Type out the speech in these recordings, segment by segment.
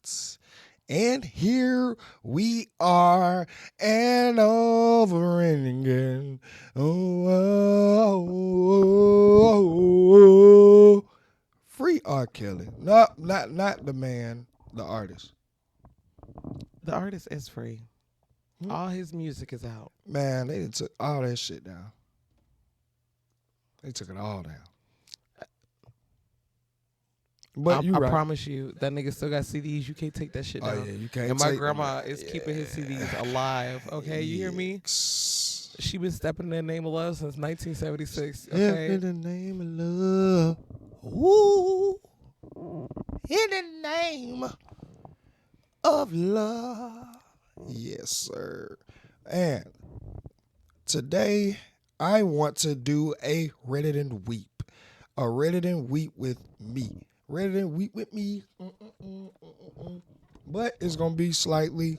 Arts. And here we are, and over and again. Oh. Free R. Kelly. No, not the man, the artist. The artist is free. All his music is out. Man, they took all that shit down. They took it all down. But I promise you, that nigga still got CDs. You can't take that shit down. Oh yeah, you can't. And my grandma is keeping his CDs alive. Okay, you hear me? She been stepping in the name of love since 1976. Okay. In the name of love. Ooh. In the name of love. Yes, sir. And today I want to do a Reddit and Weep. A Reddit and Weep with me. Reddit and Weep with me. But it's going to be slightly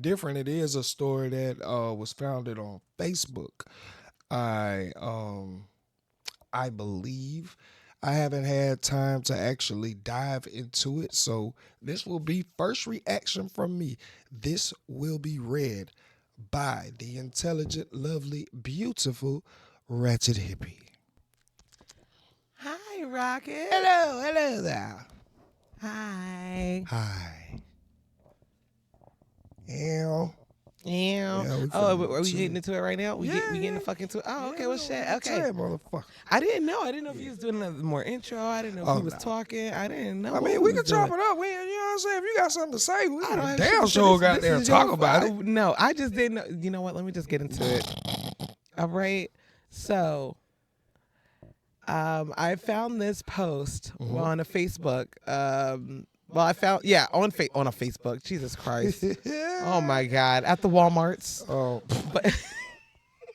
different. It is a story that was founded on Facebook. I believe I haven't had time to actually dive into it, so this will be first reaction from me. This will be read by the intelligent, lovely, beautiful Ratchet Hippie. Hi, Rocket. Hello there. Hi. Hi. Ew. Yeah. Are we getting into it right now? We getting the fucking into it? Oh, okay. Well, shit. Okay. Motherfucker. I didn't know if he was doing another more intro. I didn't know if he was talking. I didn't know. I mean, we can chop it up. You know what I'm saying? If you got something to say, we can damn sure got there and talk about it. No, I just didn't know. You know what? Let me just get into it. All right. So, I found this post on a Facebook. I found on a Facebook. Jesus Christ. Oh my God. At the Walmarts. Oh, but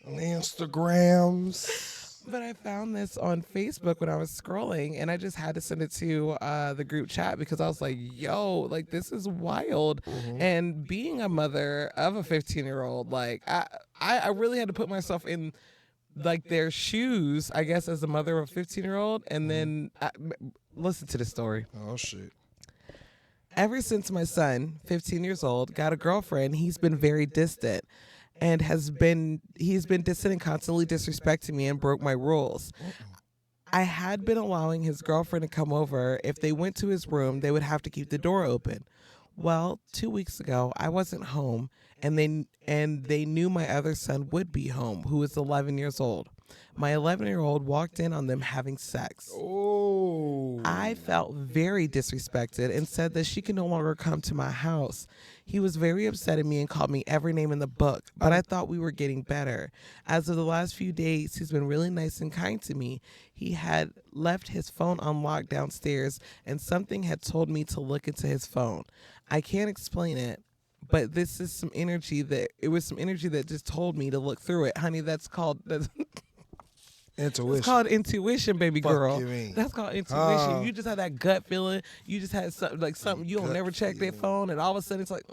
on Instagrams. But I found this on Facebook when I was scrolling, and I just had to send it to the group chat because I was like, yo, like, this is wild. And being a mother of a 15-year-old, like, I really had to put myself in, like, their shoes, I guess, as a mother of a 15-year-old. And then listen to the story. Oh, shit. Ever since my son, 15 years old, got a girlfriend, he's been very distant. And he's been distant and constantly disrespecting me and broke my rules. I had been allowing his girlfriend to come over. If they went to his room, they would have to keep the door open. Well, 2 weeks ago, I wasn't home, and they knew my other son would be home, who is 11 years old. My 11-year-old walked in on them having sex. Oh. I felt very disrespected and said that she could no longer come to my house. He was very upset at me and called me every name in the book, but I thought we were getting better. As of the last few days, he's been really nice and kind to me. He had left his phone unlocked downstairs, and something had told me to look into his phone. I can't explain it, but this is some energy that just told me to look through it. Honey, that's called... Intuition. It's called intuition, baby girl. You mean. That's called intuition. You just had that gut feeling. You just had something you don't never check their phone, and all of a sudden it's like,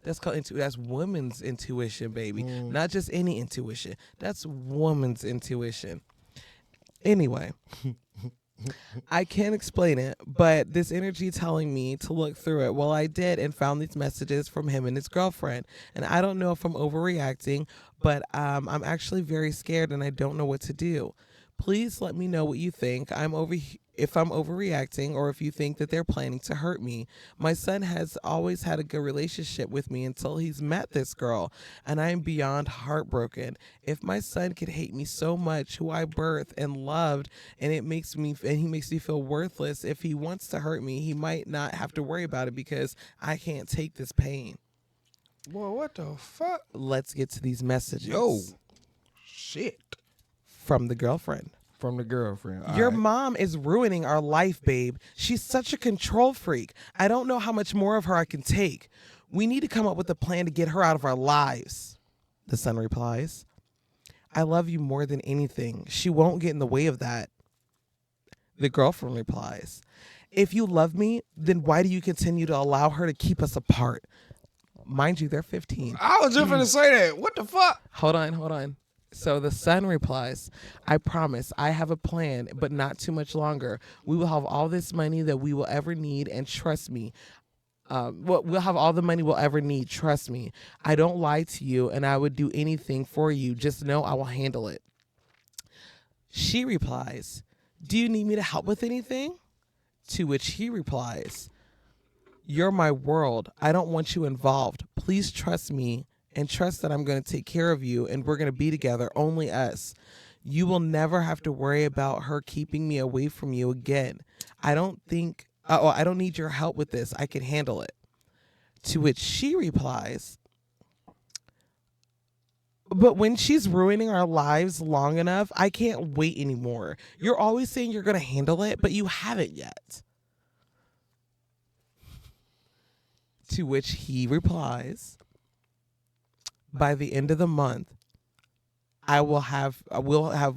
that's called intuition. That's woman's intuition, baby. Not just any intuition. That's woman's intuition. Anyway, I can't explain it, but this energy telling me to look through it. Well, I did and found these messages from him and his girlfriend. And I don't know if I'm overreacting, but I'm actually very scared and I don't know what to do. Please let me know what you think. If I'm overreacting or if you think that they're planning to hurt me. My son has always had a good relationship with me until he's met this girl, and I am beyond heartbroken. If my son could hate me so much, who I birthed and loved, and he makes me feel worthless, if he wants to hurt me, he might not have to worry about it because I can't take this pain. Boy, what the fuck? Let's get to these messages. Yo, shit. From the girlfriend. From the girlfriend. Your mom is ruining our life, babe. She's such a control freak. I don't know how much more of her I can take. We need to come up with a plan to get her out of our lives. The son replies, I love you more than anything. She won't get in the way of that. The girlfriend replies, if you love me, then why do you continue to allow her to keep us apart? Mind you, they're 15. I was just going to say that. What the fuck? Hold on. So the son replies, I promise I have a plan, but not too much longer. We will have all this money that we will ever need, and trust me, we'll have all the money we'll ever need. Trust me. I don't lie to you, and I would do anything for you. Just know I will handle it. She replies, do you need me to help with anything? To which he replies, you're my world. I don't want you involved. Please trust me and trust that I'm going to take care of you and we're going to be together, only us. You will never have to worry about her keeping me away from you again. I don't need your help with this. I can handle it. To which she replies, but when she's ruining our lives long enough, I can't wait anymore. You're always saying you're going to handle it, but you haven't yet. To which he replies, by the end of the month, I will have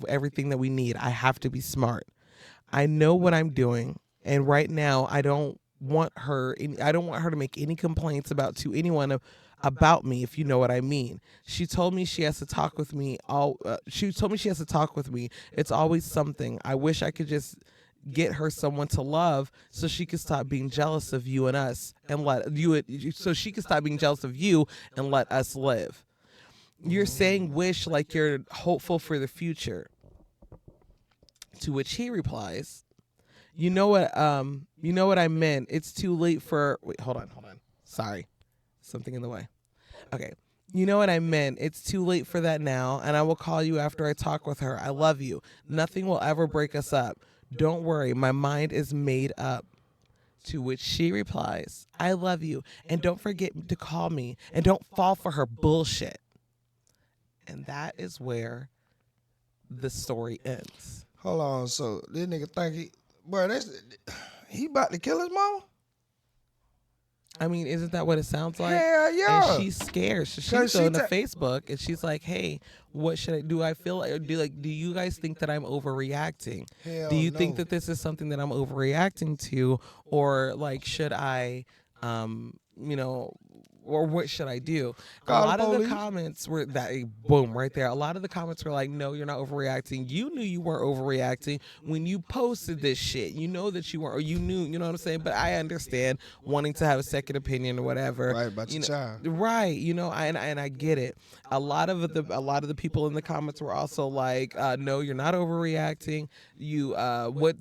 everything that we need. I have to be smart. I know what I'm doing, and right now I don't want her to make any complaints about anyone about me, if you know what I mean. She told me she has to talk with me. It's always something. I wish I could just get her someone to love so she could stop being jealous of you and us and so she could stop being jealous of you and let us live. You're saying wish like you're hopeful for the future. To which he replies, you know what I meant. It's too late for wait, hold on. Sorry. Something in the way. Okay. You know what I meant. It's too late for that now, and I will call you after I talk with her. I love you. Nothing will ever break us up. Don't worry, my mind is made up. To which she replies, I love you, and don't forget to call me, and don't fall for her bullshit. And that is where the story ends. Hold on, so this nigga think he about to kill his mama? I mean, isn't that what it sounds like? Hell yeah. And she's scared. So she's on the Facebook, and she's like, "Hey, what should I do? I feel like, do you guys think that I'm overreacting? Hell do you no. think that this is something that I'm overreacting to, or like should I, or what should I do?" Call a lot the of the police. comments were boom right there. A lot of the comments were like, "No, you're not overreacting. You knew you weren't overreacting when you posted this shit. You know that you weren't, or you knew, you know what I'm saying?" But I understand wanting to have a second opinion or whatever. Right, about your child. Right, and I get it. A lot of the people in the comments were also like, "No, you're not overreacting. You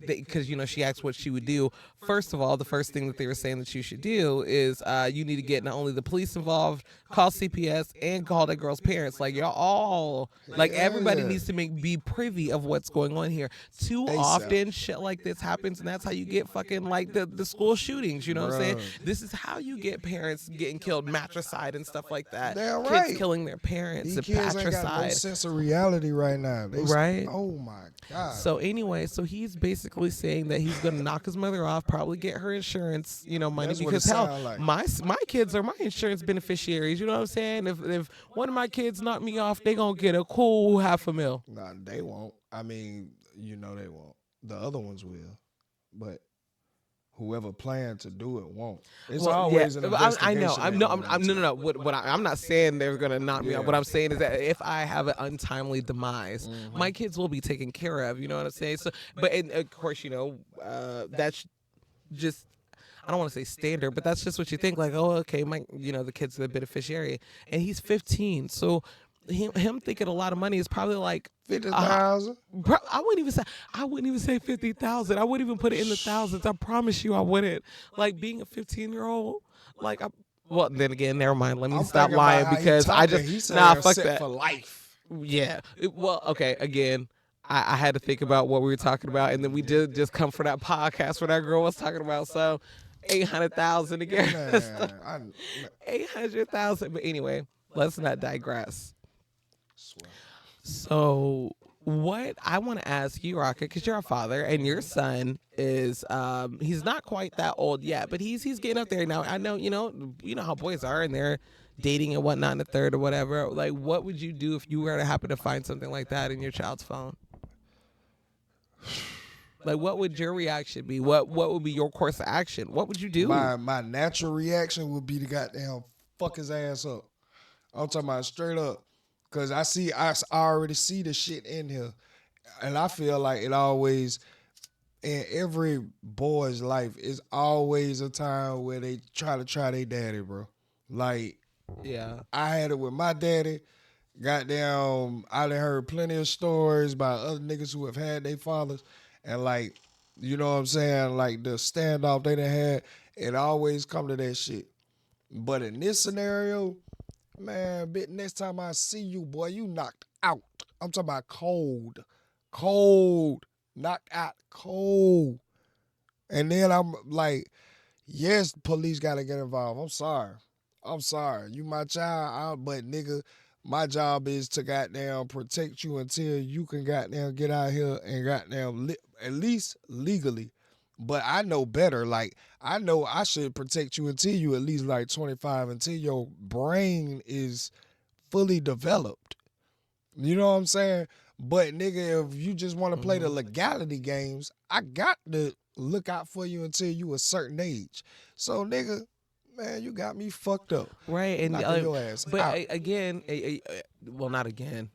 because she asked what she would do. First of all, the first thing that they were saying that you should do is you need to get not only the police involved, call CPS, and call that girl's parents. Like y'all all, like everybody needs to be privy of what's going on here. Too often shit like this happens, and that's how you get fucking like the school shootings. You know what I'm saying? This is how you get parents getting killed, matricide and stuff like that. Damn Kids right. killing their parents, These and kids ain't got no patricide. sense of reality right now. Right? Oh my God. So anyway, so he's basically saying that he's gonna knock his mother off, probably get her insurance, money, That's what because it hell, sound like. my kids are my insurance beneficiaries. You know what I'm saying? If one of my kids knock me off, they gonna get a cool $500,000. Nah, they won't. I mean, they won't. The other ones will, but whoever planned to do it won't. It's always an investigation. I know. No. I'm not saying they're gonna knock me off. What I'm saying is that if I have an untimely demise, my kids will be taken care of. You know what I'm saying? So, but of course, that's just. I don't want to say standard, but that's just what you think. Like, oh, okay, the kid's the beneficiary, and he's 15. So, him thinking a lot of money is probably like 50,000. I wouldn't even say 50,000. I wouldn't even put it in the thousands. I promise you, I wouldn't. Like being a 15-year-old, like well, then again, never mind. Let me stop lying because I just fuck that for life. Yeah. Okay. Again. I had to think about what we were talking about, and then we did just come for that podcast where that girl was talking about. So 800,000 again. 800,000. But anyway, let's not digress. So what I want to ask you, Rocket, because you're a father and your son is he's not quite that old yet, but he's getting up there now. I know you know how boys are, and they're dating and whatnot in the third or whatever. Like, what would you do if you were to happen to find something like that in your child's phone? Like, what would your reaction be? What would be your course of action? What would you do? My natural reaction would be to goddamn fuck his ass up. I'm talking about straight up. Cause I already see the shit in here. And I feel like it always in every boy's life is always a time where they try their daddy, bro. Like Yeah. I had it with my daddy. Goddamn, I done heard plenty of stories about other niggas who have had their fathers, and like, you know what I'm saying? Like the standoff they done had, it always come to that shit. But in this scenario, man, bitch, next time I see you, boy, you knocked out. I'm talking about cold, cold, knocked out, cold. And then I'm like, yes, police gotta get involved. I'm sorry. I'm sorry. You my child, but nigga, my job is to goddamn protect you until you can goddamn get out here and goddamn at least legally. But I know better. Like I know I should protect you until you at least like 25, until your brain is fully developed. You know what I'm saying? But nigga, if you just want to play the legality games, I got to look out for you until you a certain age. So nigga, man, you got me fucked up. Right, and Knocking your ass but out. again, well, not again,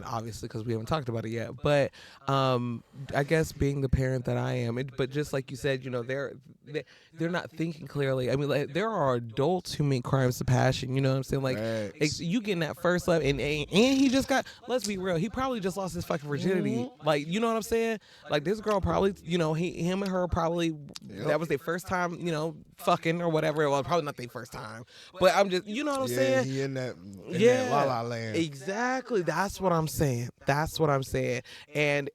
obviously, because we haven't talked about it yet. But I guess being the parent that I am, but just like you said, they're not thinking clearly. I mean, like, there are adults who make crimes of passion. You know what I'm saying? Like, Facts. you getting that first love, and he just got. Let's be real. He probably just lost his fucking virginity. Like, you know what I'm saying? Like, this girl probably, him and her probably that was their first time, fucking or whatever. Well, probably not their first time, but I'm just, you know what I'm saying? He in that that la la land. Exactly. That's what I'm saying. That's what I'm saying. And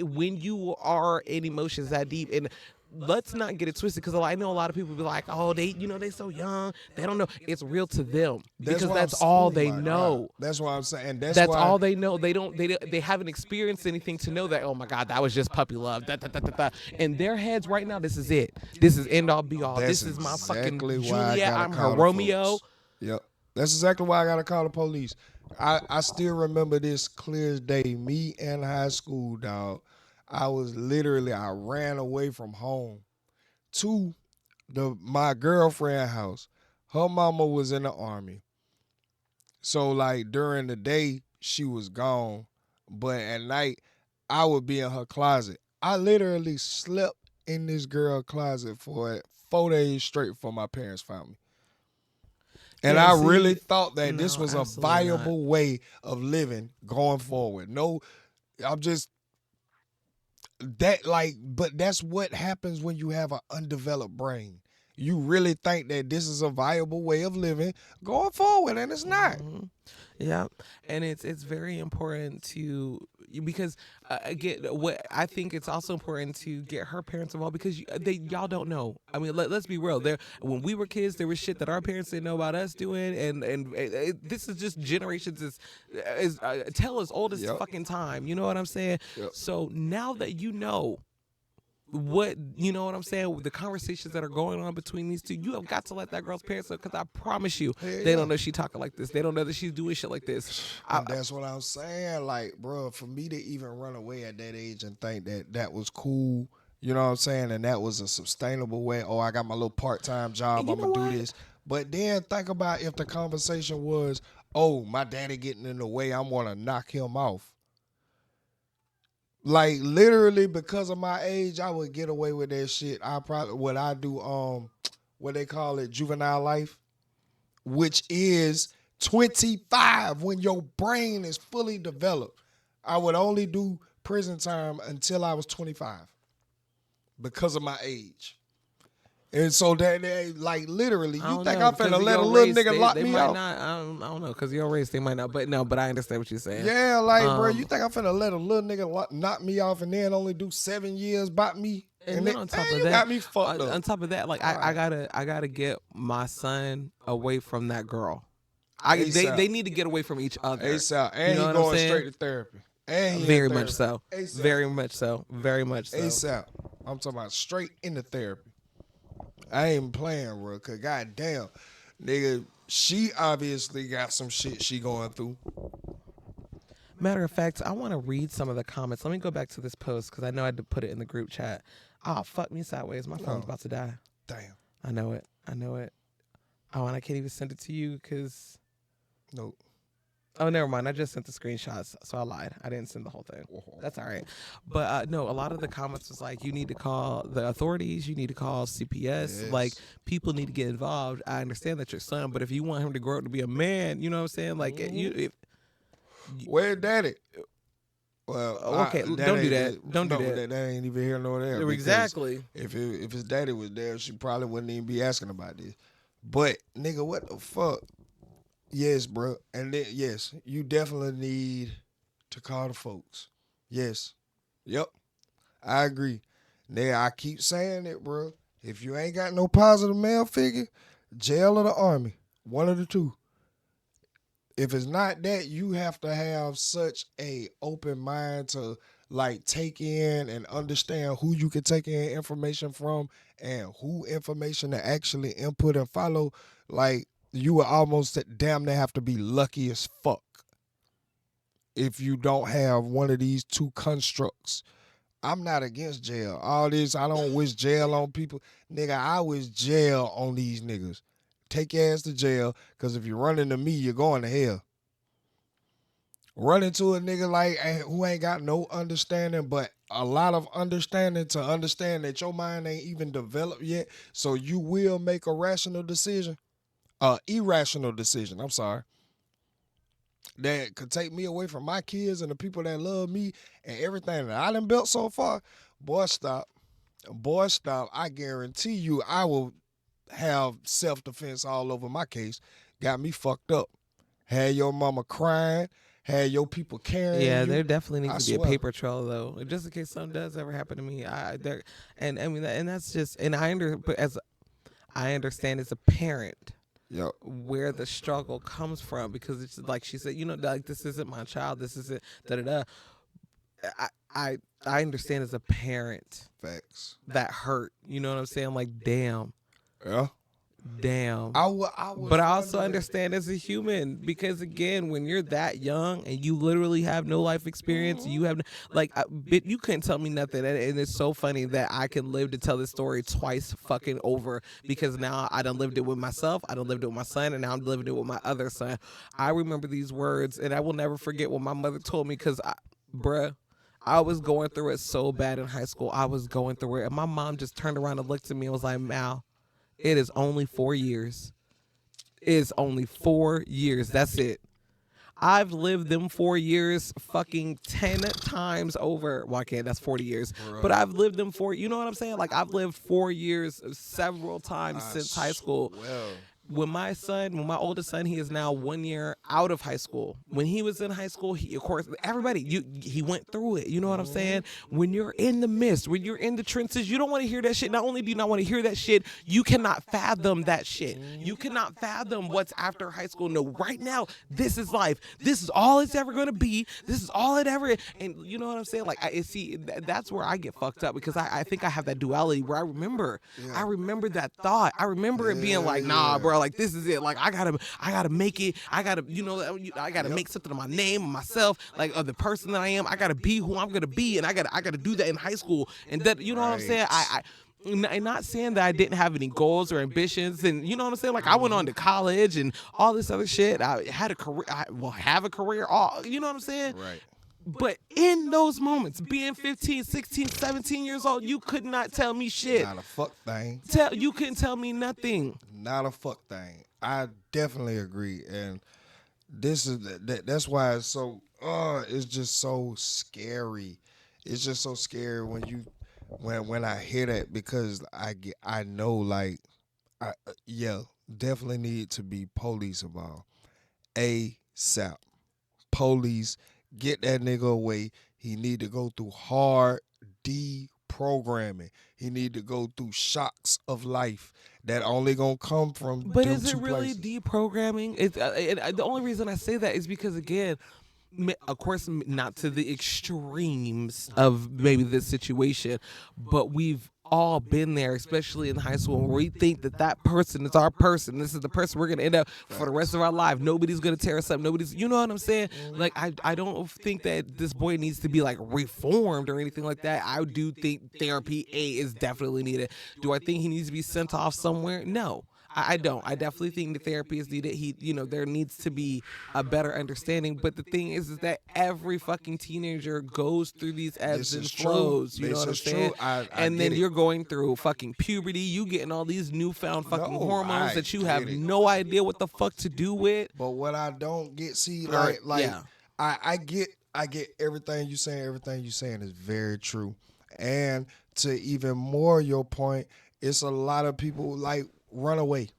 when you are in emotions that deep, and let's not get it twisted, because I know a lot of people be like, oh, they so young, they don't know. It's real to them because that's all they know. That's what I'm saying. That's That's why all they know. They haven't experienced anything to know that, oh my God, that was just puppy love. Da, da, da, da, da. In their heads right now, this is it. This is end all be all. That's This is my fucking exactly why I Juliet. gotta I'm her call the Romeo. folks. Yep. That's exactly why I gotta call the police. I still remember this clear as day. Me in high school, dog. I ran away from home to my girlfriend house. Her mama was in the army. So like during the day she was gone, but at night I would be in her closet. I literally slept in this girl closet for 4 days straight before my parents found me. And Yeah, I see, really thought that this no, was a absolutely not. viable way of living going forward. No, I'm just that like, but that's what happens when you have an undeveloped brain. You really think that this is a viable way of living going forward, and it's not. Yeah, and it's very important to, because again, what I think it's also important to get her parents involved, because y'all don't know. I mean, let's be real. There, when we were kids, there was shit that our parents didn't know about us doing, and this is just generations is tell as old as Yep. fucking time. You know what I'm saying? Yep. So now that you know what, you know what I'm saying, the conversations that are going on between these two, you have got to let that girl's parents know, because I promise you, they don't know she talking like this. They don't know that she's doing shit like this. And that's what I'm saying. Like, bro, for me to even run away at that age and think that that was cool, you know what I'm saying, and that was a sustainable way. Oh, I got my little part-time job. You I'm know gonna what? do this. But then think about if the conversation was, oh, my daddy getting in the way, I'm gonna knock him off. Like literally because of my age, I would get away with that shit. I do what they call it, juvenile life, which is 25 when your brain is fully developed. I would only do prison time until I was 25 because of my age. And so that like literally, I you don't think know, I'm finna because let a your little race, nigga lock they me might out? not. I don't know, because your race, they might not. But no, but I understand what you're saying. Yeah, like bro, you think I'm finna let a little nigga knock me off and then only do 7 years by me? And then on top of you that, got me fucked up. on top of that, like I gotta get my son away from that girl. They need to get away from each other. ASAP. And You know he what I'm going saying? straight to therapy. And he Very in much therapy. so. ASAP. Very much so. Very much so. ASAP. I'm talking about straight into therapy. I ain't playing, bro. Cause goddamn, nigga, she obviously got some shit she going through. Matter of fact, I want to read some of the comments. Let me go back to this post, because I know I had to put it in the group chat. Oh, fuck me sideways. My phone's about to die. Damn. I know it. I know it. Oh, and I can't even send it to you because. Nope. Oh, never mind. I just sent the screenshots, so I lied. I didn't send the whole thing. That's all right. But no, a lot of the comments was like, you need to call the authorities. You need to call CPS. Like, Yes. people need to get involved. I understand that your son, but if you want him to grow up to be a man, you know what I'm saying? Like, Where daddy? Well, okay, that don't do ain't that. Don't do no, that. that ain't even here nor there. Because Exactly. if his daddy was there, she probably wouldn't even be asking about this. But nigga, what the fuck? Yes, bro. And then, yes, you definitely need to call the folks. Yes. Yep. I agree. Now I keep saying it, bro. If you ain't got no positive male figure, jail or the army. One of the two. If it's not that, you have to have such a open mind to like take in and understand who you can take in information from and who information to actually input and follow. Like you would almost damn near have to be lucky as fuck if you don't have one of these two constructs. I'm not against jail. All this, I don't wish jail on people. Nigga, I wish jail on these niggas. Take your ass to jail, because if you run into me, you're going to hell. Run into a nigga like who ain't got no understanding, but a lot of understanding to understand that your mind ain't even developed yet, so you will make a rational decision, irrational decision. I'm sorry, that could take me away from my kids and the people that love me and everything that I done built so far. Boy, stop. Boy, stop. I guarantee you, I will have self defense all over my case. Got me fucked up. Had your mama crying. Had your people carrying Yeah, you. there definitely needs I to be a swear. paper trail though, just in case something does ever happen to me. And I mean, and that's just, and but as I understand as a parent, Yep. where the struggle comes from, because it's like she said, like, this isn't my child, this isn't da da da. I I I understand as a parent Facts. that hurt. You know what I'm saying? Like, damn, Yeah. damn. I was But I also wondering. understand as a human, because again, when you're that young and you literally have no life experience, you have like, you couldn't tell me nothing, and it's so funny that I can live to tell this story twice fucking over, because now I done lived it with myself, I done lived it with my son, and now I'm living it with my other son. I remember these words, and I will never forget what my mother told me, because bruh, I was going through it so bad in high school. I was going through it, and my mom just turned around and looked at me and was like, Mal, it is only 4 years. Is only 4 years. That's it. I've lived them 4 years fucking 10 times over. Well, I can't, that's 40 years. But I've lived them you know what I'm saying? Like, I've lived 4 years several times since high school. Well, When my oldest son, he is now 1 year out of high school. When he was in high school, he, of course, everybody, he went through it. You know what I'm saying? When you're in the midst, when you're in the trenches, you don't want to hear that shit. Not only do you not want to hear that shit, you cannot fathom that shit. You cannot fathom what's after high school. No, right now, this is life. This is all it's ever going to be. This is all it ever is. And you know what I'm saying? Like, that's where I get fucked up, because I think I have that duality where I remember that thought. I remember it being like, nah, bro, like, this is it. Like, I gotta make it. I gotta make something of my name, of myself, like, of the person that I am. I gotta be who I'm gonna be, and I gotta do that in high school. And that, you know what I'm saying? I'm not saying that I didn't have any goals or ambitions, and you know what I'm saying? Like, I went on to college and all this other shit. I had a career. I will have a career. All, you know what I'm saying? right. But in those moments, being 15, 16, 17 years old, you could not tell me shit. Not a fuck thing. You couldn't tell me nothing. Not a fuck thing. I definitely agree, and this is that's why it's so. It's just so scary. It's just so scary when I hear that, because I know, like, yeah, definitely need to be police involved. ASAP. Police, get that nigga away. He need to go through hard deprogramming. He need to go through shocks of life that only gonna come from But them is it two really places. deprogramming? The only reason I say that is because, again, of course, not to the extremes of maybe this situation, but we've all been there, especially in high school, where we think that person is our person. This is the person we're gonna end up for the rest of our life. Nobody's gonna tear us up. You know what I'm saying? Like, I don't think that this boy needs to be, like, reformed or anything like that. I do think therapy is definitely needed. Do I think he needs to be sent off somewhere? No. I don't. I definitely think the therapy is needed. There needs to be a better understanding. But the thing is that every fucking teenager goes through these ebbs This and is true. flows. You know This what I'm is saying? true. I And get then it. you're going through fucking puberty. You getting all these newfound fucking No, hormones I that you get have it. no idea what the fuck to do with. But what I don't get, see, Or like yeah, I get everything you saying. Everything you saying is very true. And to even more your point, it's a lot of people like run away.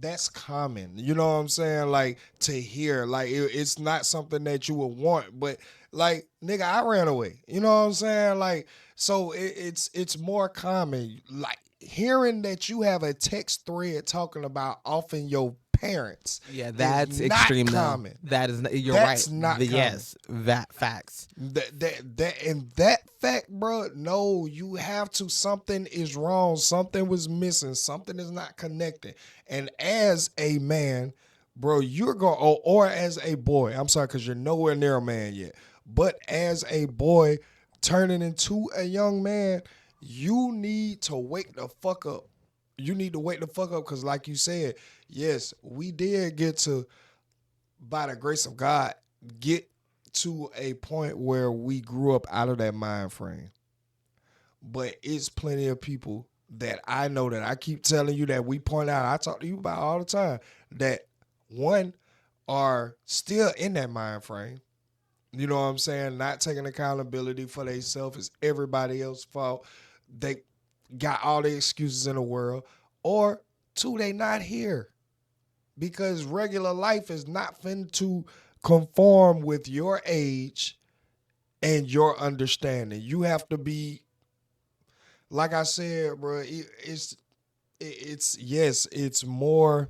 That's common. You know what I'm saying? Like to hear, like it's not something that you would want, but like nigga, I ran away. You know what I'm saying? Like so, it's more common. Like hearing that you have a text thread talking about often your parents yeah, is that's not extreme though. common. That is not, you're right. That's not common. Yes, that facts. That fact, bro. No, you have to. Something is wrong. Something was missing. Something is not connecting. And as a man, bro, you're going, or as a boy. I'm sorry, because you're nowhere near a man yet. But as a boy turning into a young man, you need to wake the fuck up. You need to wake the fuck up because, like you said, yes, we did get to, by the grace of God, get to a point where we grew up out of that mind frame. But it's plenty of people that I know that I keep telling you that we point out, I talk to you about all the time, that one are still in that mind frame. You know what I'm saying? Not taking accountability for themselves. It's everybody else's fault. They got all the excuses in the world. Or two, they not here. Because regular life is not fin to conform with your age and your understanding. You have to be, like I said, bro. It's yes, it's more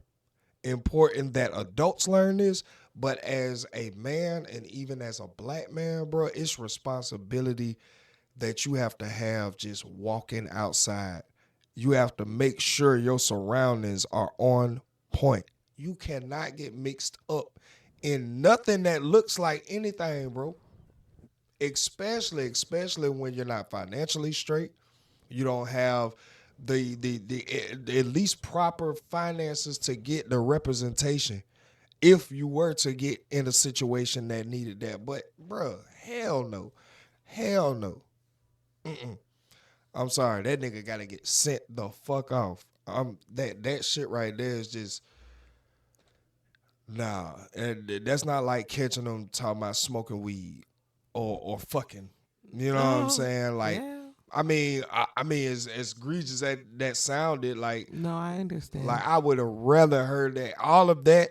important that adults learn this, but as a man and even as a black man, bro, it's responsibility that you have just walking outside. You have to make sure your surroundings are on point. You cannot get mixed up in nothing that looks like anything, bro. Especially when you're not financially straight. You don't have the at least proper finances to get the representation if you were to get in a situation that needed that. But bruh, hell no. Hell no. Mm-mm. I'm sorry, that nigga gotta get sent the fuck off. That shit right there is just nah. And that's not like catching them talking about smoking weed or fucking. You know what I'm Oh, saying? Like, yeah. I mean, as egregious as that sounded, No, I understand. like I would have rather heard that. All of that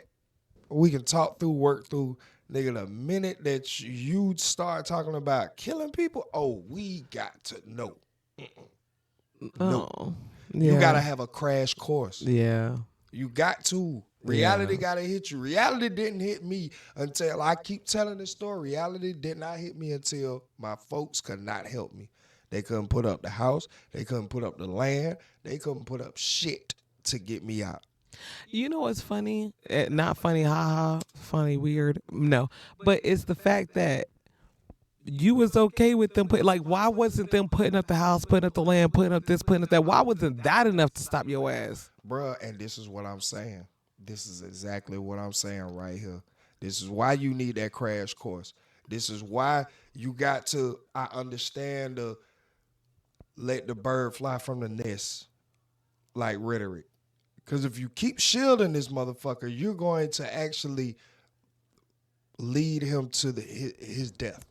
we can talk through, work through. Nigga, the minute that you start talking about killing people, oh, we got to know. No. Oh, You yeah, gotta have a crash course. yeah, You got to. Reality gotta hit you. Reality didn't hit me until I keep telling the story. Reality did not hit me until my folks could not help me. They couldn't put up the house. They couldn't put up the land. They couldn't put up shit to get me out. You know what's funny? Not funny, haha. Funny, weird. No, but it's the fact that you was okay with them put like. Why wasn't them putting up the house, putting up the land, putting up this, putting up that? Why wasn't that enough to stop your ass? Bruh, and this is what I'm saying. This is exactly what I'm saying right here. This is why you need that crash course. This is why you got to, I understand the let the bird fly from the nest like rhetoric. Because if you keep shielding this motherfucker, you're going to actually lead him to his death,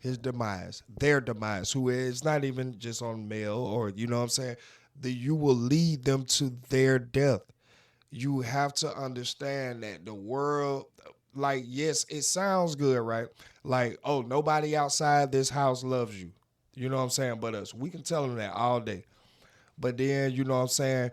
his demise, their demise, who is not even just on male or, you know what I'm saying? You will lead them to their death. You have to understand that the world, like, yes, it sounds good, right? Like, oh, nobody outside this house loves you. You know what I'm saying? But us. We can tell them that all day. But then, you know what I'm saying?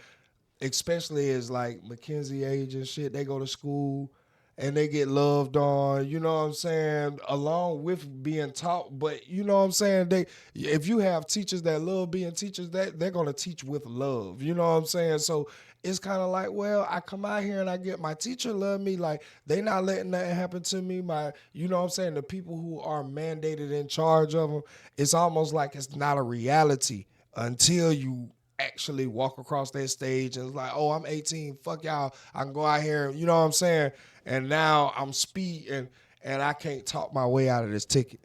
Especially as like Mackenzie age and shit, they go to school and they get loved on, you know what I'm saying, along with being taught. But you know what I'm saying, if you have teachers that love being teachers, that they're gonna teach with love. You know what I'm saying? So it's kind of like, well, I come out here and I get my teacher love me, like they not letting that happen to me. My, you know what I'm saying, the people who are mandated in charge of them, it's almost like it's not a reality until you actually walk across that stage and it's like, oh, I'm 18, fuck y'all, I can go out here, you know what I'm saying? And now I'm speeding and I can't talk my way out of this ticket.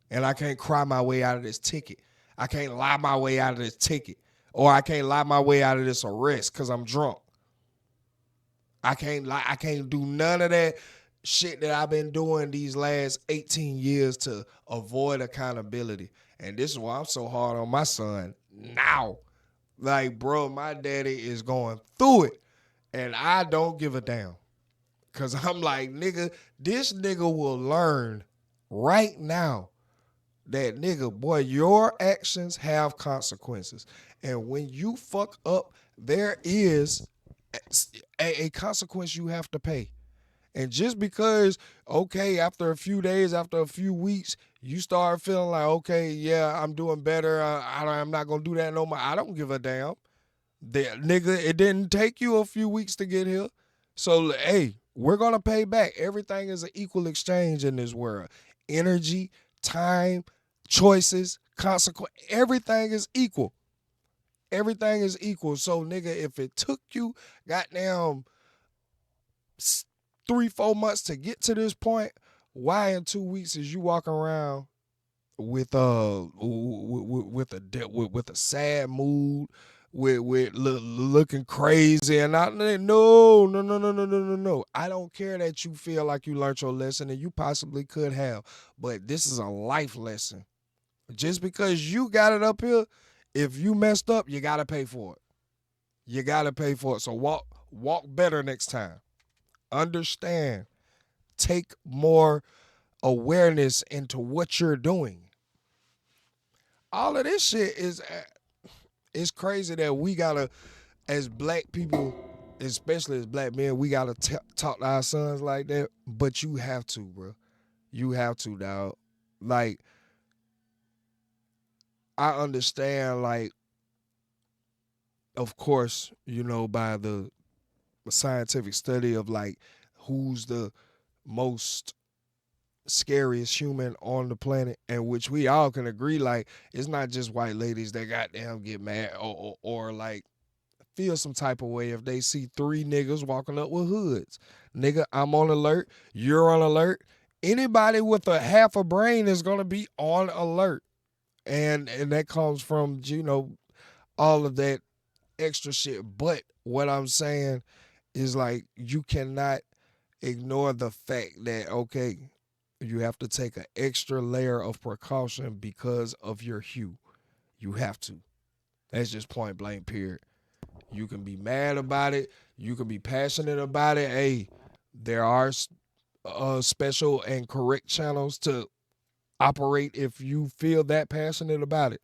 And I can't cry my way out of this ticket. I can't lie my way out of this ticket. Or I can't lie my way out of this arrest because I'm drunk. I can't do none of that shit that I've been doing these last 18 years to avoid accountability. And this is why I'm so hard on my son now. Like, bro, my daddy is going through it. And I don't give a damn. Cause I'm like, nigga, this nigga will learn right now that, nigga, boy, your actions have consequences. And when you fuck up, there is a consequence you have to pay. And just because, okay, after a few days, after a few weeks, you start feeling like, okay, yeah, I'm doing better. I'm not going to do that no more. I don't give a damn. Nigga, it didn't take you a few weeks to get here. So, hey, we're going to pay back. Everything is an equal exchange in this world. Energy, time, choices, consequence, everything is equal. Everything is equal. So, nigga, if it took you goddamn 3-4 months to get to this point, why in 2 weeks is you walking around with a sad mood, with looking crazy, and I no. I don't care that you feel like you learned your lesson, and you possibly could have, but this is a life lesson. Just because you got it up here, if you messed up, you gotta pay for it. You gotta pay for it. So walk better next time. Understand. Take more awareness into what you're doing. All of this shit is it's crazy that we gotta, as black people, especially as black men, we gotta talk to our sons like that. But you have to, bro. You have to, dog. Like, I understand, like, of course, by the scientific study of like who's the most scariest human on the planet, and which we all can agree, like, it's not just white ladies that goddamn get mad or like feel some type of way if they see 3 niggas walking up with hoods. Nigga, I'm on alert. You're on alert. Anybody with a half a brain is gonna be on alert, and that comes from all of that extra shit. But what I'm saying is, like, you cannot ignore the fact that, okay, you have to take an extra layer of precaution because of your hue. You have to. That's just point blank, period. You can be mad about it. You can be passionate about it. Hey, there are special and correct channels to operate if you feel that passionate about it.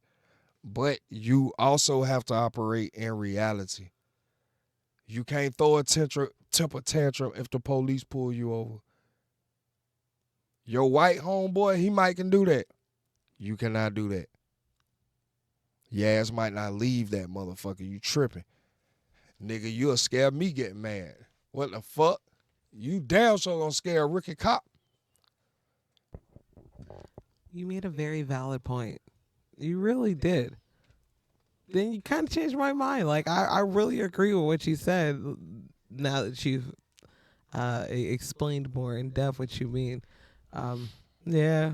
But you also have to operate in reality. You can't throw a temper tantrum if the police pull you over. Your white homeboy, he might can do that. You cannot do that. Your ass might not leave that motherfucker. You tripping. Nigga, you'll scare me getting mad. What the fuck? You damn sure gonna scare a rookie cop. You made a very valid point. You really did. Then you kind of changed my mind. Like, I really agree with what you said now that you've explained more in depth what you mean. Yeah.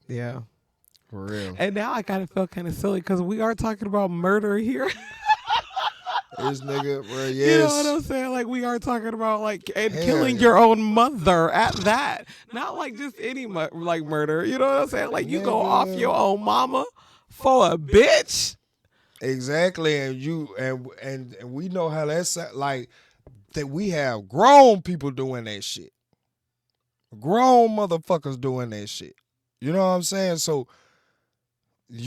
For real. And now I kind of feel kind of silly because we are talking about murder here. This nigga, bro, yes. You know what I'm saying? Like, we are talking about, like, and killing your own mother at that. Not like just any like murder. You know what I'm saying? Like, you go off your own mama for a bitch. Exactly, and we know how that's like, that we have grown people doing that shit. Grown motherfuckers doing that shit. You know what I'm saying? So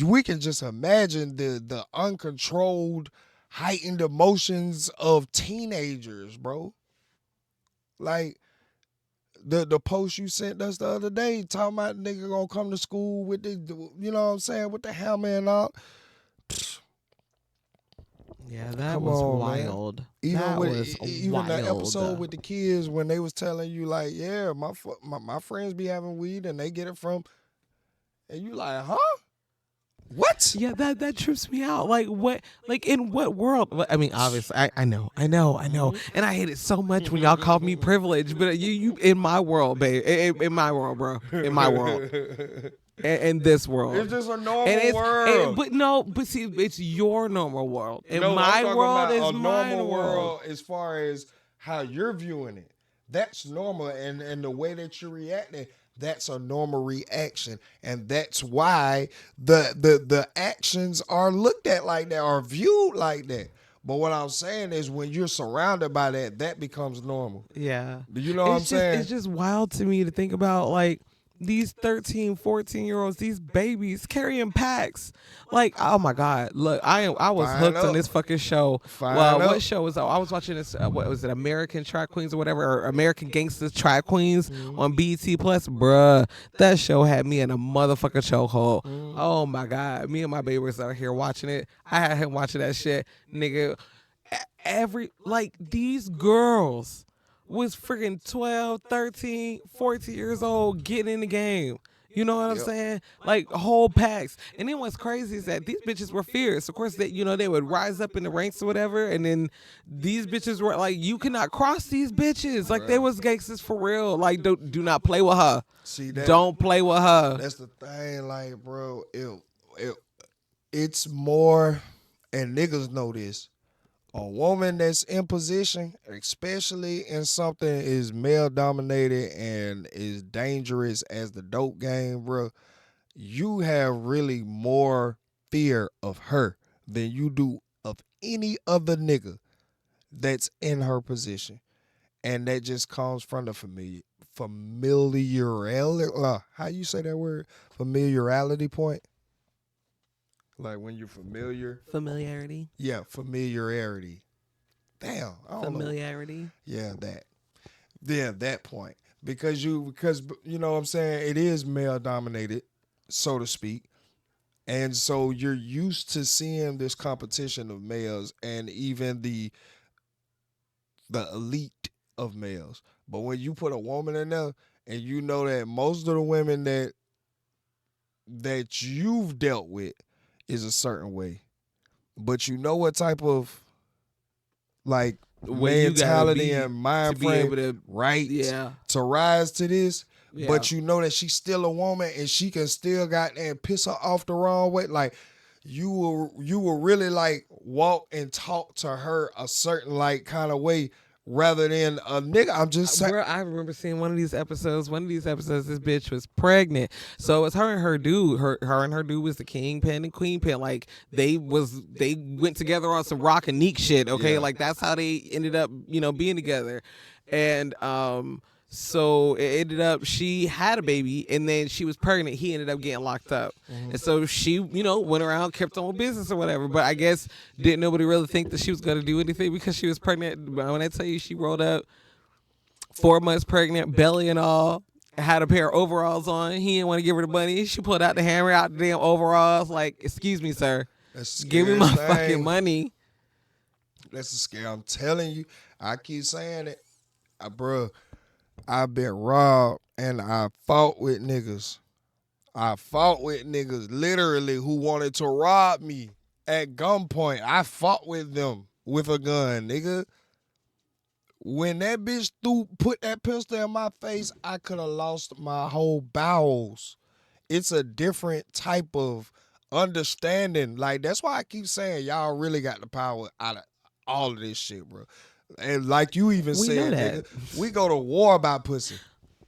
we can just imagine the uncontrolled, heightened emotions of teenagers, bro. Like the post you sent us the other day talking about nigga gonna come to school with the, you know what I'm saying, with the hammer and all. Yeah, that was wild. Even the episode with the kids when they was telling you, like, yeah, my friends be having weed and they get it from, and you like, huh? What? Yeah, that trips me out. Like what? Like in what world? I mean, obviously, I know, and I hate it so much when y'all call me privileged. But you in my world, babe, in my world, bro, in my world, in this world, It's just a and normal world. but no, but see, it's your normal world, and No, I'm my talking world about is a mine normal world. world as far as how you're viewing it. That's normal, and the way that you're reacting, that's a normal reaction, and that's why the actions are looked at like that, are viewed like that. But what I'm saying is, when you're surrounded by that, that becomes normal. Yeah. Do you know what I'm saying? It's just wild to me to think about like these 13, 14-year-olds, these babies carrying packs. Like, oh my God. Look, I was Fine hooked on up. this fucking show. Fine Well, up. what show was that? I was watching this what was it, American Track Queens or whatever, or American Gangsters Track Queens on BET Plus. Bruh. That show had me in a motherfucking chokehold. Oh my God. Me and my baby was out here watching it. I had him watching that shit. Nigga. Every like these girls was freaking 12, 13, 14 years old getting in the game. You know what I'm Yep. saying? Like whole packs. And then what's crazy is that these bitches were fierce. Of course, they would rise up in the ranks or whatever. And then these bitches were like, you cannot cross these bitches. Like they was gangsters for real. Like do not play with her. See that? Don't play with her. That's the thing, like, bro. It's more, and niggas know this. A woman that's in position, especially in something is male dominated and is dangerous as the dope game, bro, you have really more fear of her than you do of any other nigga that's in her position. And that just comes from the familiarity. How you say that word? Familiarity point? Like when you're familiar. Familiarity. Yeah, familiarity. Damn, I don't know. Familiarity. Yeah, that. Yeah, that point. Because you know what I'm saying, it is male dominated, so to speak. And so you're used to seeing this competition of males and even the elite of males. But when you put a woman in there and you know that most of the women that you've dealt with is a certain way. But you know what type of like Where you gotta mentality be and mind to be frame able to right yeah. to rise to this, Yeah. but you know that she's still a woman and she can still and piss her off the wrong way. Like you will really like walk and talk to her a certain like kind of way rather than a nigga. I'm just saying. Bro, I remember seeing one of these episodes. This bitch was pregnant. So it's her and her dude. Her and her dude was the kingpin and queenpin. Like they went together on some rock and neek shit. Okay, Yeah. like that's how they ended up, being together. And so it ended up she had a baby and then she was pregnant. He ended up getting locked up. And so she, went around, kept on business or whatever. But I guess didn't nobody really think that she was gonna do anything because she was pregnant. But when I tell you she rolled up 4 months pregnant, belly and all, had a pair of overalls on. He didn't want to give her the money. She pulled out the hammer out the damn overalls. Like, excuse me, sir. That's the Give me my scariest fucking thing. money. That's the scare. I'm telling you. I keep saying it. Bruh, I've been robbed and I fought with niggas. I fought with niggas literally who wanted to rob me at gunpoint. I fought with them with a gun, nigga. When that bitch put that pistol in my face, I could have lost my whole bowels. It's a different type of understanding. Like, that's why I keep saying y'all really got the power out of all of this shit, bro. And like you even We know said, that. nigga, we go to war about pussy.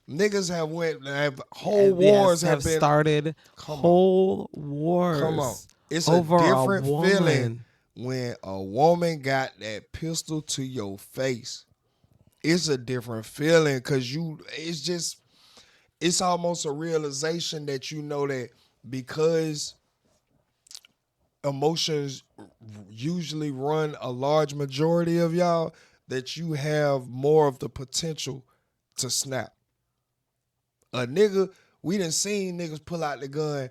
Niggas have whole wars have been started whole wars. Come on. It's over a different woman. feeling when a woman got that pistol to your face. It's a different feeling because it's almost a realization that you know that because emotions usually run a large majority of y'all, that you have more of the potential to snap. A nigga, we done seen niggas pull out the gun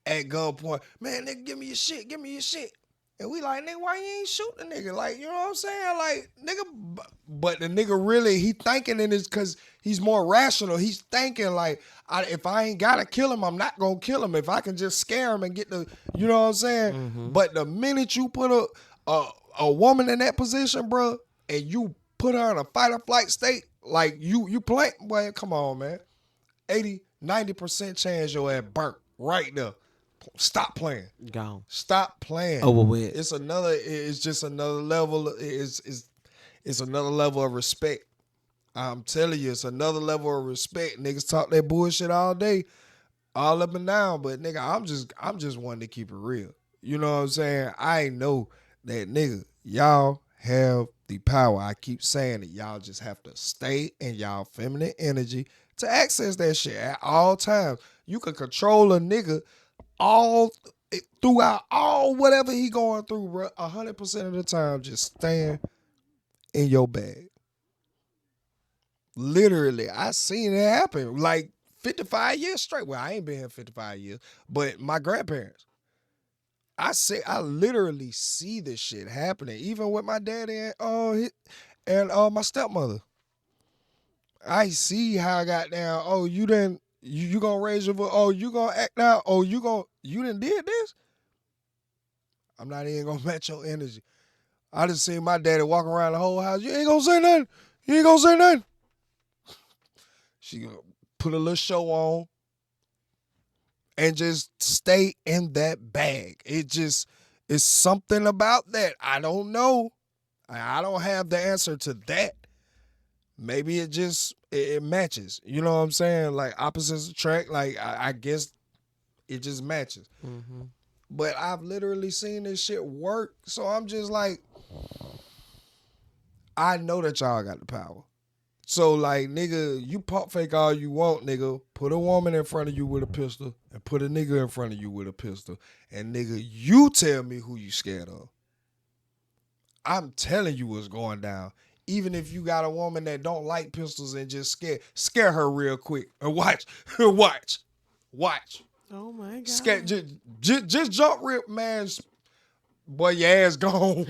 at gunpoint. Man, nigga, give me your shit, give me your shit. And we like, nigga, why you ain't shoot the nigga? Like, you know what I'm saying? Like, nigga, but the nigga really, he thinking in this because he's more rational. He's thinking like, if I ain't gotta kill him, I'm not gonna kill him. If I can just scare him and get the, you know what I'm saying? Mm-hmm. But the minute you put a woman in that position, bro, and you put her in a fight or flight state, like you play, boy, come on, man. 80-90% chance your ass burnt right there. Stop playing. Gone. Stop playing. Over with. It's just another level. It's another level of respect. I'm telling you, it's another level of respect. Niggas talk that bullshit all day, all up and down. But nigga, I'm just wanting to keep it real. You know what I'm saying? I know that nigga, y'all have the power. I keep saying it. Y'all just have to stay in y'all feminine energy to access that shit at all times. You can control a nigga all throughout all whatever he going through, bro. 100% of the time, just stand in your bag. Literally, I seen it happen like 55 years straight. Well, I ain't been here 55 years, but my grandparents. I literally see this shit happening, even with my daddy and my stepmother. I see how I got down. Oh, you didn't. You gonna raise your voice? Oh, you gonna act out? Oh, you didn't did this? I'm not even gonna match your energy. I just seen my daddy walking around the whole house. You ain't gonna say nothing. You ain't gonna say nothing. She gonna put a little show on and just stay in that bag. It's something about that. I don't know. I don't have the answer to that. Maybe it matches. You know what I'm saying? Like opposites attract. Like I guess it just matches. Mm-hmm. But I've literally seen this shit work. So I'm just like, I know that y'all got the power. So like, nigga, you pop fake all you want, nigga. Put a woman in front of you with a pistol and put a nigga in front of you with a pistol. And nigga, you tell me who you scared of. I'm telling you what's going down. Even if you got a woman that don't like pistols and just scare her real quick. And watch. Oh my God. Scare, just jump real, man. Boy, your ass gone.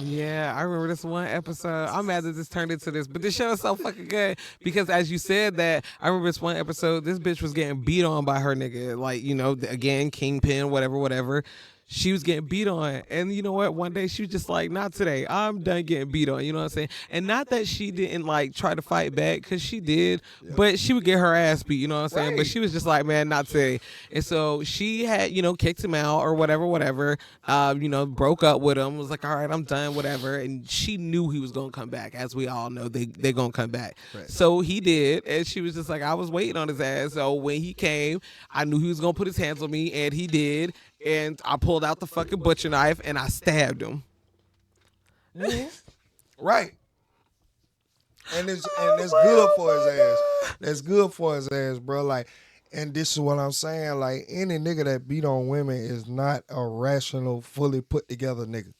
Yeah, I remember this one episode. I'm mad that this turned into this, but this show is so fucking good because as you said that, I remember this one episode, this bitch was getting beat on by her nigga, like, you know, again, kingpin, whatever. She was getting beat on, and you know what? One day she was just like, "Not today. I'm done getting beat on." You know what I'm saying? And not that she didn't like try to fight back, because she did, but she would get her ass beat. You know what I'm saying? Right. But she was just like, "Man, not today." And so she had, you know, kicked him out or whatever. You know, broke up with him. Was like, "All right, I'm done, whatever." And she knew he was gonna come back. As we all know, they're gonna come back. Right. So he did, and she was just like, "I was waiting on his ass." So when he came, I knew he was gonna put his hands on me, and he did. And I pulled out the fucking butcher knife and I stabbed him. Right. And it's good for his ass. That's good for his ass, bro. Like, and this is what I'm saying. Like, any nigga that beat on women is not a rational, fully put together nigga.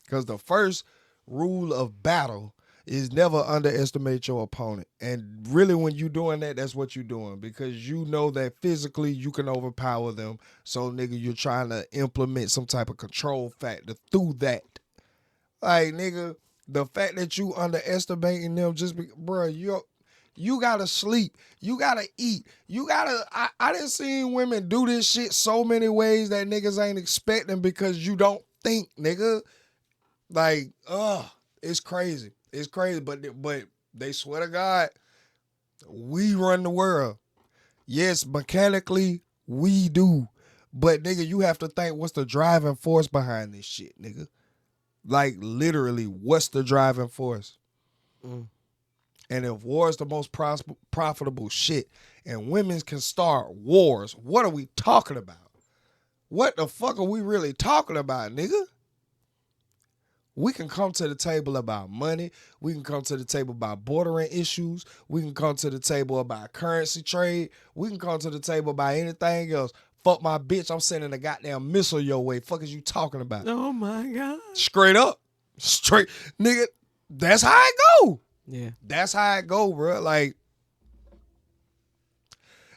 Because the first rule of battle is never underestimate your opponent. And really, when you doing that, that's what you're doing. Because you know that physically you can overpower them. So, nigga, you're trying to implement some type of control factor through that. Like, nigga, the fact that you underestimating them bro, you gotta sleep. You gotta eat. I done seen women do this shit so many ways that niggas ain't expecting because you don't think, nigga. Like, it's crazy. It's crazy, but they swear to God, we run the world. Yes, mechanically, we do. But, nigga, you have to think, what's the driving force behind this shit, nigga? Like, literally, what's the driving force? And if war is the most profitable shit, and women can start wars, what are we talking about? What the fuck are we really talking about, nigga? We can come to the table about money. We can come to the table about bordering issues. We can come to the table about currency trade. We can come to the table about anything else. Fuck my bitch, I'm sending a goddamn missile your way. Fuck is you talking about? Oh my God. Straight up. Straight. Nigga, that's how it go. Yeah. That's how it go, bro. Like,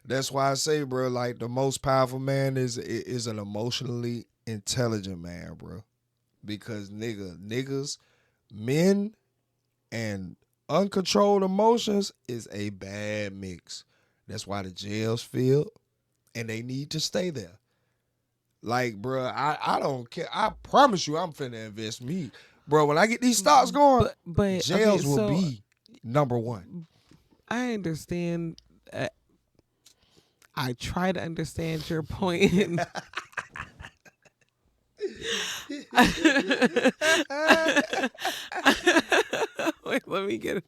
that's why I say, bro, like, the most powerful man is an emotionally intelligent man, bro. Because niggas, men, and uncontrolled emotions is a bad mix. That's why the jails filled, and they need to stay there. Like, bro, I don't care. I promise you, I'm finna invest me, bro. When I get these stocks going, But okay, jails will so be number one. I understand. I try to understand your point. Wait, let me get.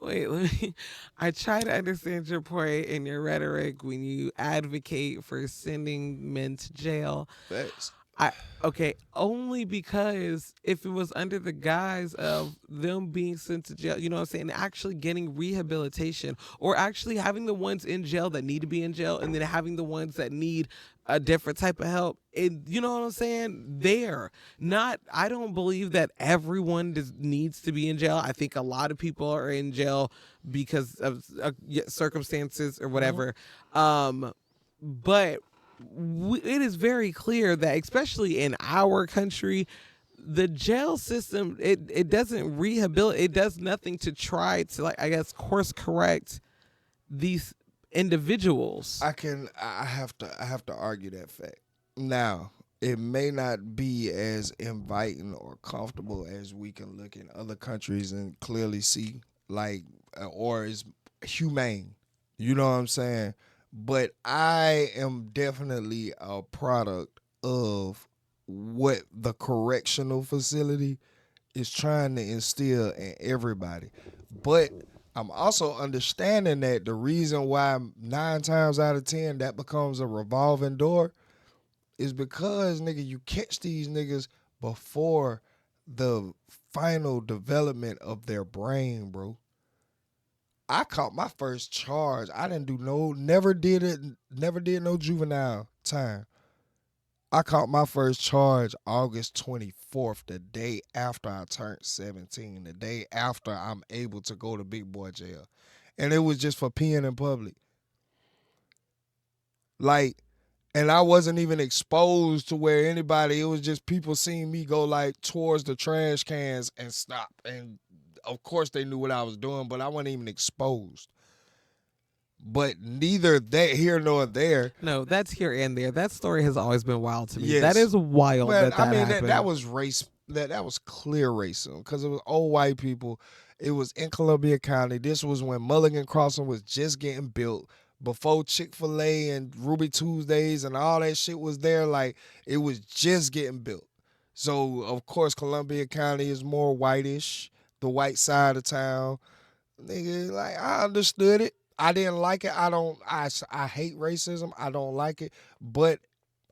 Wait, let me. I try to understand your point and your rhetoric when you advocate for sending men to jail. Facts. I okay, only because if it was under the guise of them being sent to jail, you know what I'm saying, actually getting rehabilitation or actually having the ones in jail that need to be in jail and then having the ones that need a different type of help. And you know what I'm saying? There. Not I don't believe that everyone needs to be in jail. I think a lot of people are in jail because of circumstances or whatever. But it is very clear that, especially in our country, the jail system it doesn't rehabilitate. It does nothing to try to, like, I guess, course correct these individuals. I have to argue that fact. Now, it may not be as inviting or comfortable as we can look in other countries and clearly see, like, or is humane. You know what I'm saying? But I am definitely a product of what the correctional facility is trying to instill in everybody. But I'm also understanding that the reason why 9 times out of 10 that becomes a revolving door is because, nigga, you catch these niggas before the final development of their brain, bro. I caught my first charge. I didn't do never did no juvenile time. I caught my first charge August 24th, the day after I turned 17, the day after I'm able to go to big boy jail. And it was just for peeing in public. Like, and I wasn't even exposed to where anybody, it was just people seeing me go like towards the trash cans and stop. And of course they knew what I was doing, but I wasn't even exposed. But neither that here nor there. No, that's here and there. That story has always been wild to me. Yes. That is wild. But that I mean happened. that was race. That was clear racism because it was old white people. It was in Columbia County. This was when Mulligan Crossing was just getting built. Before Chick-fil-A and Ruby Tuesdays and all that shit was there, like it was just getting built. So of course Columbia County is more whitish, the white side of town. Nigga, like I understood it. I didn't like it. I hate racism. I don't like it. But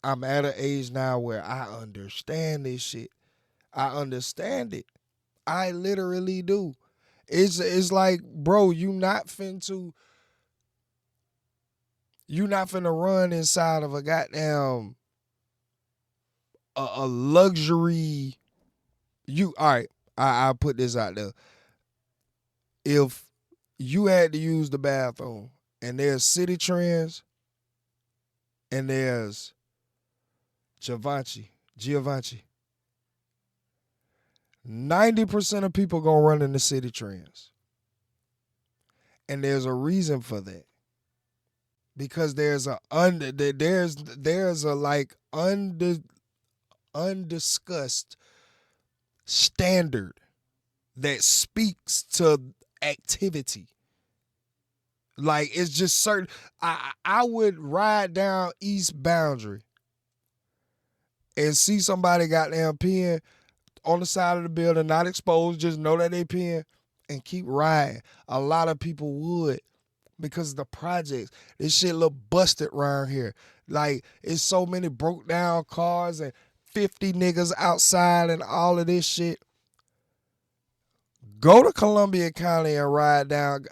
I'm at an age now where I understand this shit. I understand it. I literally do. It's like, bro, you not finna run inside of a goddamn a luxury. You all right? I put this out there. If you had to use the bathroom and there's City Trends and there's Givenchy. 90% of people gonna run into City Trends. And there's a reason for that. Because there's a like undiscussed standard that speaks to activity. Like it's just certain. I would ride down East Boundary and see somebody goddamn peeing on the side of the building, not exposed, just know that they peeing and keep riding. A lot of people would because of the projects. This shit look busted around here. Like it's so many broke down cars and 50 niggas outside and all of this shit. Go to Columbia County and ride down.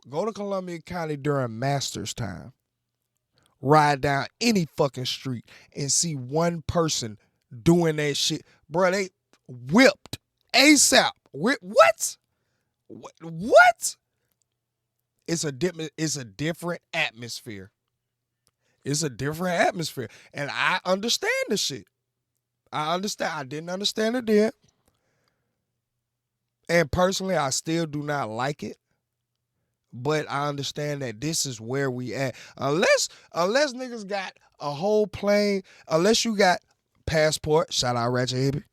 Go to Columbia County during Masters time. Ride down any fucking street and see one person doing that shit. Bro, they whipped ASAP. What? What? It's a different atmosphere. It's a different atmosphere. And I understand the shit. I understand. I didn't understand it then. And personally, I still do not like it. But I understand that this is where we at. Unless niggas got a whole plane, unless you got passport, shout out Ratchet Hippie,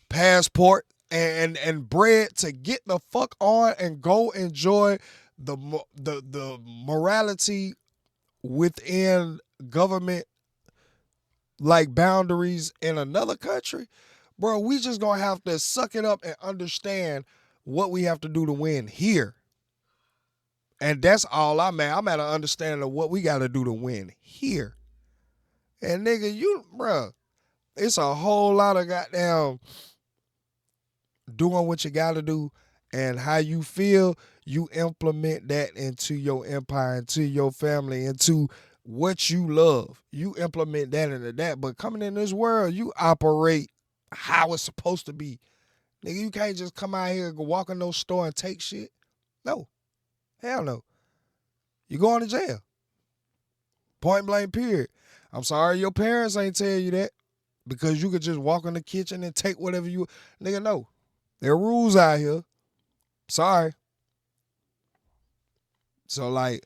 passport and bread to get the fuck on and go enjoy the morality within government like boundaries in another country, bro, we just gonna have to suck it up and understand what we have to do to win here. And that's all I'm at. I'm at an understanding of what we gotta do to win here. And nigga, bro, it's a whole lot of goddamn doing what you gotta do and how you feel, you implement that into your empire, into your family, into what you love. You implement that into that. But coming in this world, you operate how it's supposed to be. Nigga, you can't just come out here and go walk in no store and take shit. No. Hell no. You going to jail. Point blank period. I'm sorry your parents ain't tell you that because you could just walk in the kitchen and take whatever you... Nigga, no. There are rules out here. Sorry. So, like,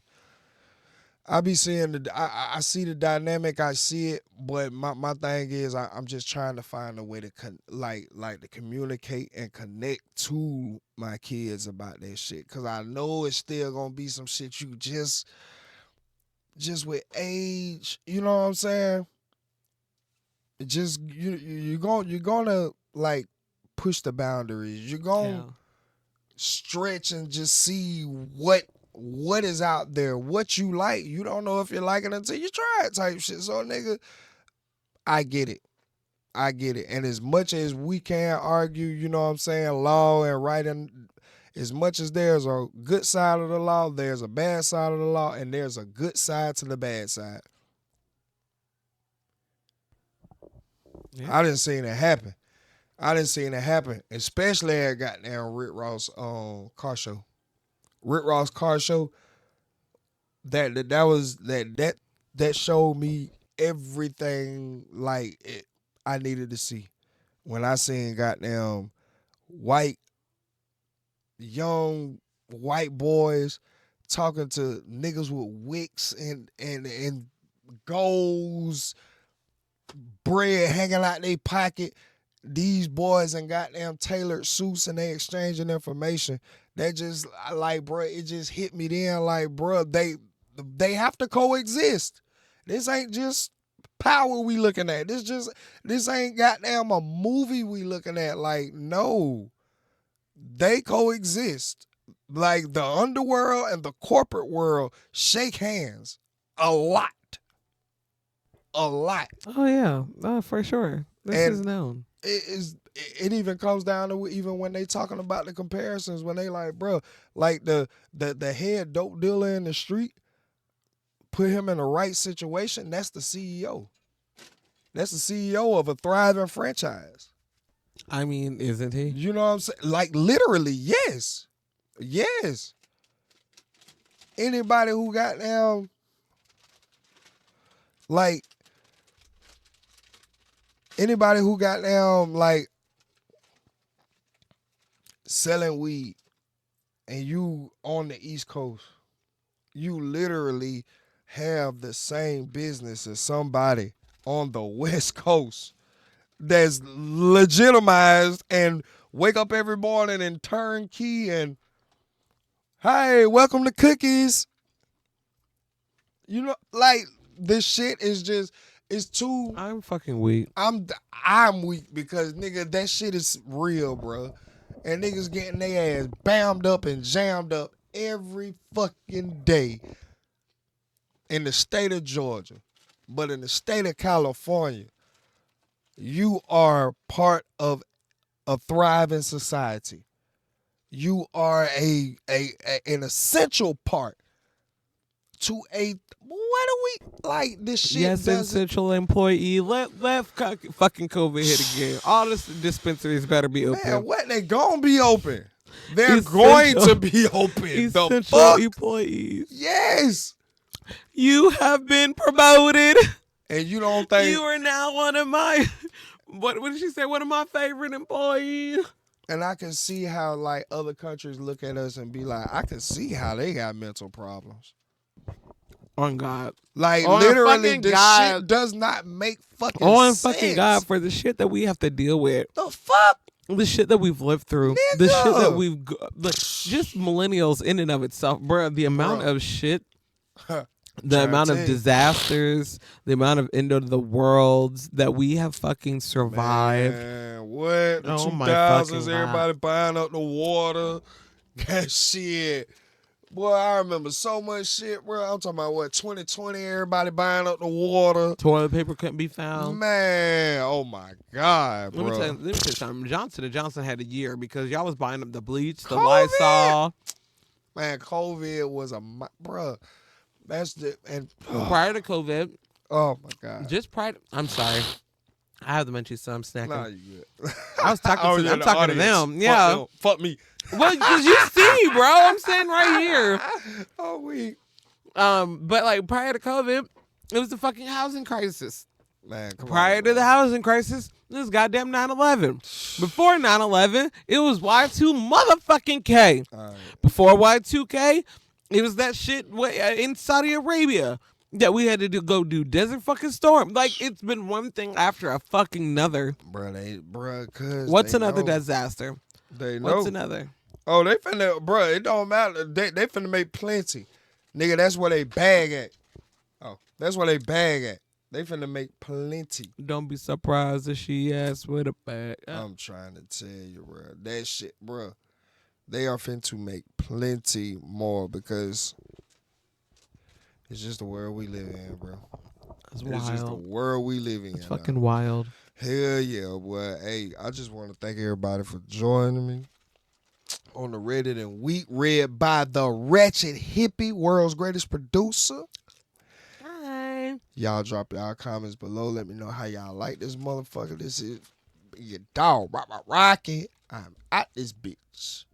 I be seeing I see the dynamic, I see it, but my thing is I'm just trying to find a way to to communicate and connect to my kids about that shit, cause I know it's still gonna be some shit you just with age, you know what I'm saying? Just you're gonna like push the boundaries. You're gonna stretch and just see what is out there, what you like. You don't know if you like it until you try it type shit. So nigga, I get it. And as much as we can argue, you know what I'm saying, law and right, and as much as there's a good side of the law, there's a bad side of the law, and there's a good side to the bad side. Yeah. I didn't see it happen. Especially at goddamn Rick Ross car show. Rick Ross car show. That showed me everything like I needed to see. When I seen goddamn young white boys talking to niggas with wicks and goals, bread hanging out their pocket. These boys and goddamn tailored suits and they exchanging information. That just like, bro, it just hit me then. Like, bro, they have to coexist. This ain't just power we looking at. This ain't goddamn a movie we looking at. Like, no, they coexist. Like the underworld and the corporate world shake hands a lot. Oh yeah, for sure. This is known. It even comes down to even when they talking about the comparisons, when they like, bro, like the head dope dealer in the street, put him in the right situation, that's the CEO. That's the CEO of a thriving franchise. I mean, isn't he? You know what I'm saying? Like literally, yes. Yes. Anybody who got down like selling weed and you on the East Coast, you literally have the same business as somebody on the West Coast that's legitimized and wake up every morning and turn key and, hey, welcome to Cookies. You know, like, this shit is just, it's too... I'm fucking weak. I'm weak because, nigga, that shit is real, bro. And niggas getting their ass bammed up and jammed up every fucking day in the state of Georgia. But in the state of California, you are part of a thriving society. You are an essential part to a... What do we like this shit? Yes, essential employee. Let fucking COVID hit again. All the dispensaries better be open. Man, what? They gonna be open. They're going to be open. Essential employees. Yes. You have been promoted. And you don't think you are now one of my What did she say? One of my favorite employees. And I can see how like other countries look at us and be like, I can see how they got mental problems. On God. Like On literally, this God. shit does not make fucking On sense. fucking God for the shit that we have to deal with. The fuck? The shit that we've lived through. Nigga. The shit that we've like, just millennials in and of itself, bro. The amount of shit. The amount of disasters, the amount of end of the worlds that we have fucking survived. Man, what? The Oh 2000s, everybody buying up the water. That shit. Boy, I remember so much shit, bro. I'm talking about what, 2020, everybody buying up the water. Toilet paper couldn't be found. Man, oh my God, bro. Let me tell you something. Johnson & Johnson had a year because y'all was buying up the bleach, the Lysol. Man, COVID was bro. That's the prior to COVID. Oh my God. Just prior. I'm sorry. I have the munchies, so I'm snacking. Nah, you good. I was talking to. I'm talking to them. Yeah. Fuck me. Well, because you see, bro, I'm standing right here. Oh, we. But like prior to COVID, it was the fucking housing crisis. Man, prior to the housing crisis, it was goddamn 9/11. Before 9/11, it was Y2 motherfucking K. Right. Before Y2K, it was that shit in Saudi Arabia that we had to go do Desert fucking Storm. Like, it's been one thing after a fucking another. Cause what's another disaster? They know. What's another? Oh, they finna, bruh, it don't matter. They finna make plenty. Nigga, that's where they bag at. Oh, that's where they bag at. They finna make plenty. Don't be surprised if she asks with a bag. I'm trying to tell you, bruh. That shit, bruh. They are finna make plenty more because it's just the world we live in, bro. That's wild. It's just the world we live in. It's fucking wild. Hell yeah, boy. Hey, I just want to thank everybody for joining me on the Reddit and Week, read by the Ratchet Hippie, world's greatest producer. Hi. Y'all drop y'all comments below. Let me know how y'all like this motherfucker. This is your dog, Rocket. I'm out this bitch.